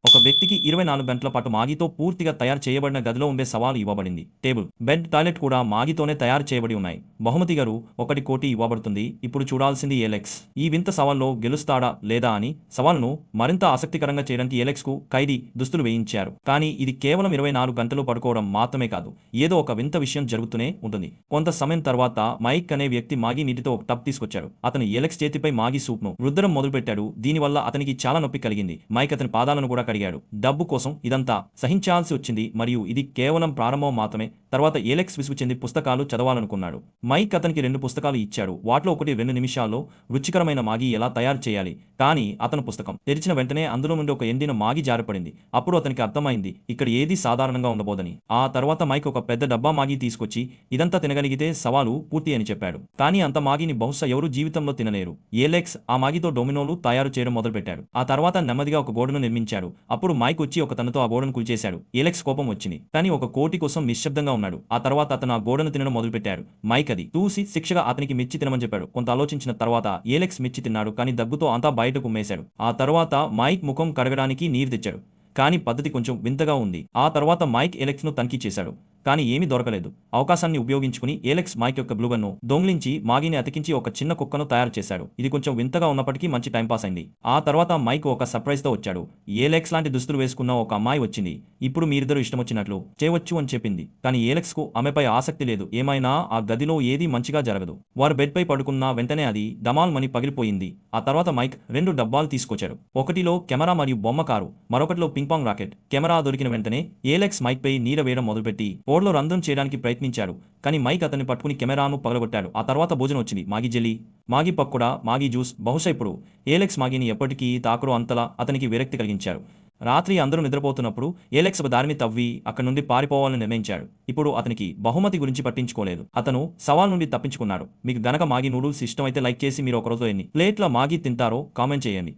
ఒక వ్యక్తికి 24 గంటల పాటు మాగితో పూర్తిగా తయారు చేయబడిన గదిలో ఉండే సవాలు ఇవ్వబడింది. టేబుల్, బెడ్, టాయిలెట్ కూడా మాగితోనే తయారు చేయబడి ఉన్నాయి. బహుమతి గారు 1 కోటి ఇవ్వబడుతుంది. ఇప్పుడు చూడాల్సింది ఏలెక్స్ ఈ వింత సవాల్లో గెలుస్తాడా లేదా అని. సవాల్ను మరింత ఆసక్తికరంగా చేయడానికి ఏలెక్స్కు ఖైదీ దుస్తులు వేయించారు. కానీ ఇది కేవలం 24 గంటలు పడుకోవడం మాత్రమే కాదు, ఏదో ఒక వింత విషయం జరుగుతూనే ఉంటుంది. కొంత సమయం తర్వాత మైక్ అనే వ్యక్తి మాగి నీటితో ఒక టబ్ తీసుకొచ్చాడు. అతను ఏలెక్స్ చేతిపై మాగి సూప్ను రుద్దడం మొదలుపెట్టాడు. దీనివల్ల అతనికి చాలా నొప్పి కలిగింది. మైక్ అతని పాదాలను కూడా కడిగాడు. డబ్బు కోసం ఇదంతా సహించాల్సి వచ్చింది మరియు ఇది కేవలం ప్రారంభం మాత్రమే. తర్వాత ఏలెక్స్ విసుగు చెంది పుస్తకాలు చదవాలనుకున్నాడు. మైక్ అతనికి 2 పుస్తకాలు ఇచ్చాడు. వాటిలో ఒకటి 2 నిమిషాల్లో రుచికరమైన మాగి ఎలా తయారు చేయాలి. కానీ అతను పుస్తకం తెరిచిన వెంటనే అందులో నుండి ఒక ఎండిన మాగి జారిపడింది. అప్పుడు అతనికి అర్థమైంది ఇక్కడ ఏది సాధారణంగా ఉండబోదని. ఆ తర్వాత మైక్ ఒక పెద్ద డబ్బా మాగి తీసుకొచ్చి ఇదంతా తినగలిగితే సవాలు పూర్తి అని చెప్పాడు. కానీ అంత మాగిని బహుశా ఎవరు జీవితంలో తినలేరు. ఏలెక్స్ ఆ మాగితో డొమినోలు తయారు చేయడం మొదలుపెట్టాడు. ఆ తర్వాత నెమ్మదిగా ఒక గోడను నిర్మించాడు. అప్పుడు మైక్ వచ్చి ఒక తనతో ఆ గోడను కూల్చేశాడు. ఏలెక్స్ కోపం వచ్చింది, కానీ 1 కోటి కోసం నిశ్శబ్దంగా ఉన్నాడు. ఆ తర్వాత అతను ఆ గోడను తినడం మొదలుపెట్టాడు. మైక్ అది చూసి శిక్షగా అతనికి మిర్చి తినమని చెప్పాడు. కొంత ఆలోచించిన తర్వాత ఏలెక్స్ మిర్చి తిన్నాడు, కానీ దగ్గుతో అంతా బయటకు ఉమ్మేశాడు. ఆ తర్వాత మైక్ ముఖం కడగడానికి నీరు తెచ్చాడు. కానీ పద్ధతి కొంచెం వింతగా ఉంది. ఆ తర్వాత మైక్ ఏలెక్స్ను తనిఖీ చేశాడు, కానీ ఏమీ దొరకలేదు. అవకాశాన్ని ఉపయోగించుకుని ఏలెక్స్ మైక్ యొక్క గ్లూగన్ను దొంగిలించి మాగిని అతికించి ఒక చిన్న కుక్కను తయారు చేశాడు. ఇది కొంచెం వింతగా ఉన్నప్పటికీ మంచి టైంపాస్ అయింది. ఆ తర్వాత మైక్ ఒక సర్ప్రైజ్తో వచ్చాడు. ఏలెక్స్ లాంటి దుస్తులు వేసుకున్న ఒక అమ్మాయి వచ్చింది. ఇప్పుడు మీరిద్దరూ ఇష్టమొచ్చినట్లు చేయవచ్చు అని చెప్పింది. కానీ ఏలెక్స్కు ఆమెపై ఆసక్తి లేదు. ఏమైనా ఆ గదిలో ఏదీ మంచిగా జరగదు. వారు బెడ్పై పడుకున్న వెంటనే అది డమాల్ మని పగిలిపోయింది. ఆ తర్వాత మైక్ 2 డబ్బాలు తీసుకొచ్చాడు. ఒకటిలో కెమెరా మరియు బొమ్మ కారు, మరొకటిలో పింగ్ పాంగ్ రాకెట్. కెమెరా దొరికిన వెంటనే ఏలెక్స్ మైక్పై నీర వేయడం మొదలుపెట్టి ఓడ్లో రంధ్రం చేయడానికి ప్రయత్నించాడు. కానీ మైక్ అతన్ని పట్టుకుని కెమెరాను పగలగొట్టాడు. ఆ తర్వాత భోజనం వచ్చింది. మాగి జెల్లీ, మాగి పకోడా, మాగి జ్యూస్. బహుశా ఇప్పుడు ఏలెక్స్ మాగిని ఎప్పటికీ తాకరు అంతలా అతనికి విరక్తి కలిగించారు. రాత్రి అందరూ నిద్రపోతున్నప్పుడు ఏలెక్స్ ఒక దారిని తవ్వి అక్కడి నుండి పారిపోవాలని నిర్ణయించాడు. ఇప్పుడు అతనికి బహుమతి గురించి పట్టించుకోలేదు. అతను సవాల్ నుండి తప్పించుకున్నాడు. మీకు గనక మాగి నూడిల్స్ ఇష్టమైతే లైక్ చేసి మీరు ఒకరోజు ఎన్ని ప్లేట్ల మాగి తింటారో కామెంట్ చేయండి.